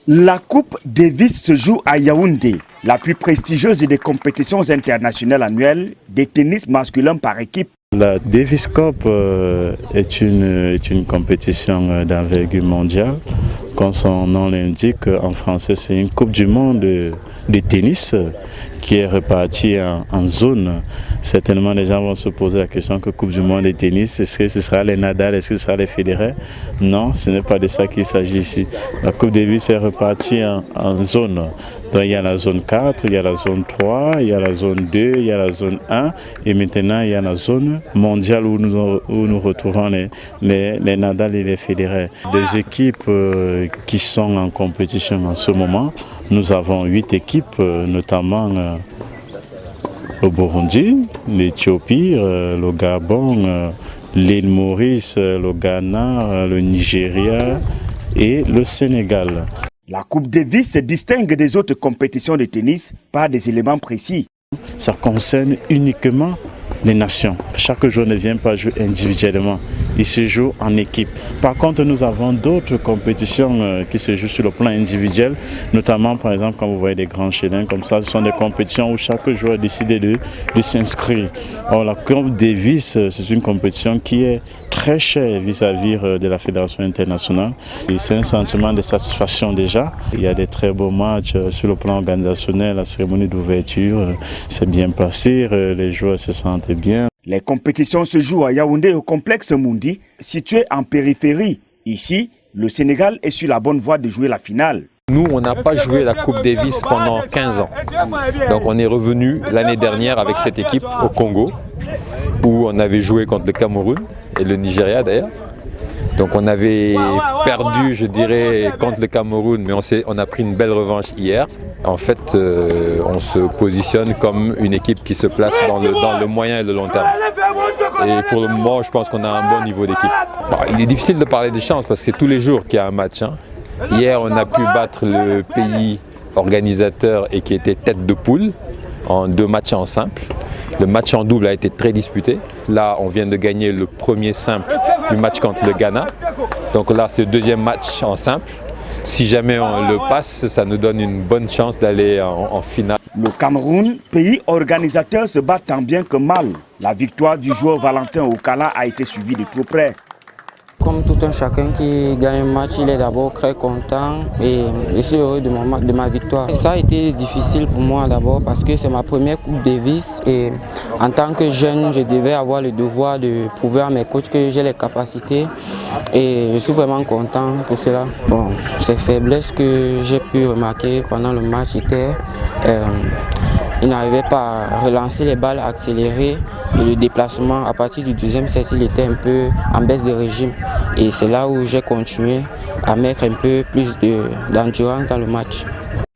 La Coupe Davis se joue à Yaoundé, la plus prestigieuse des compétitions internationales annuelles de tennis masculin par équipe. La Davis Cup est une compétition d'envergure mondiale. Comme son nom l'indique, en français, c'est une Coupe du monde de tennis qui est répartie en zones. Certainement, les gens vont se poser la question que Coupe du monde de tennis, est-ce que ce sera les Nadal, est-ce que ce sera les Federer? Non, ce n'est pas de ça qu'il s'agit ici. La Coupe Davis est répartie en zones. Donc, il y a la zone 4, il y a la zone 3, il y a la zone 2, il y a la zone 1 et maintenant il y a la zone mondiale où nous retrouvons les Nadal et les Federer. Des équipes qui sont en compétition en ce moment, nous avons 8 équipes, notamment le Burundi, l'Éthiopie, le Gabon, l'île Maurice, le Ghana, le Nigeria et le Sénégal. La Coupe Davis se distingue des autres compétitions de tennis par des éléments précis. Ça concerne uniquement les nations. Chaque joueur ne vient pas jouer individuellement, il se joue en équipe. Par contre, nous avons d'autres compétitions qui se jouent sur le plan individuel, notamment par exemple quand vous voyez des grands chelins comme ça, ce sont des compétitions où chaque joueur a décidé de s'inscrire. Or, la Coupe Davis, c'est une compétition qui est très chère vis-à-vis de la Fédération internationale. C'est un sentiment de satisfaction déjà. Il y a des très beaux matchs sur le plan organisationnel, la cérémonie d'ouverture s'est bien passée, les joueurs se sentent bien. Les compétitions se jouent à Yaoundé au complexe Mundi, situé en périphérie. Ici, le Sénégal est sur la bonne voie de jouer la finale. Nous, on n'a pas joué la Coupe Davis pendant 15 ans. Donc on est revenu l'année dernière avec cette équipe au Congo, où on avait joué contre le Cameroun et le Nigeria d'ailleurs. Donc on avait perdu, je dirais, contre le Cameroun, mais on a pris une belle revanche hier. En fait, on se positionne comme une équipe qui se place dans le moyen et le long terme. Et pour le moment, je pense qu'on a un bon niveau d'équipe. Bon, il est difficile de parler de chance parce que c'est tous les jours qu'il y a un match. Hier, on a pu battre le pays organisateur et qui était tête de poule en 2 matchs en simple. Le match en double a été très disputé. Là, on vient de gagner le premier simple du match contre le Ghana. Donc là, c'est le deuxième match en simple. Si jamais on le passe, ça nous donne une bonne chance d'aller en finale. Le Cameroun, pays organisateur, se bat tant bien que mal. La victoire du joueur Valentin Okala a été suivie de trop près. Comme tout un chacun qui gagne un match, il est d'abord très content et je suis heureux de ma victoire. Ça a été difficile pour moi d'abord parce que c'est ma première Coupe Davis et en tant que jeune, je devais avoir le devoir de prouver à mes coachs que j'ai les capacités et je suis vraiment content pour cela. Bon, ces faiblesses que j'ai pu remarquer pendant le match étaient il n'arrivait pas à relancer les balles accélérées et le déplacement à partir du deuxième set, il était un peu en baisse de régime. Et c'est là où j'ai continué à mettre un peu plus d'endurance dans le match.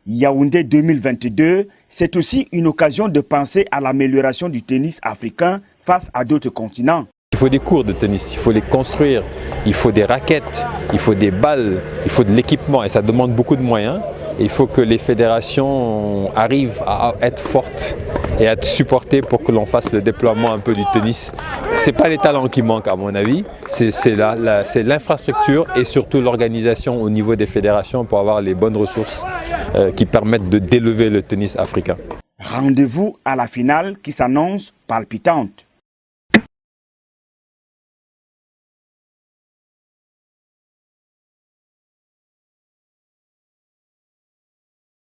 Yaoundé 2022, c'est aussi une occasion de penser à l'amélioration du tennis africain face à d'autres continents. Il faut des cours de tennis, il faut les construire, il faut des raquettes, il faut des balles, il faut de l'équipement et ça demande beaucoup de moyens. Il faut que les fédérations arrivent à être fortes et à être supportées pour que l'on fasse le déploiement un peu du tennis. Ce n'est pas les talents qui manquent à mon avis, c'est l'infrastructure et surtout l'organisation au niveau des fédérations pour avoir les bonnes ressources qui permettent d'élever le tennis africain. Rendez-vous à la finale qui s'annonce palpitante.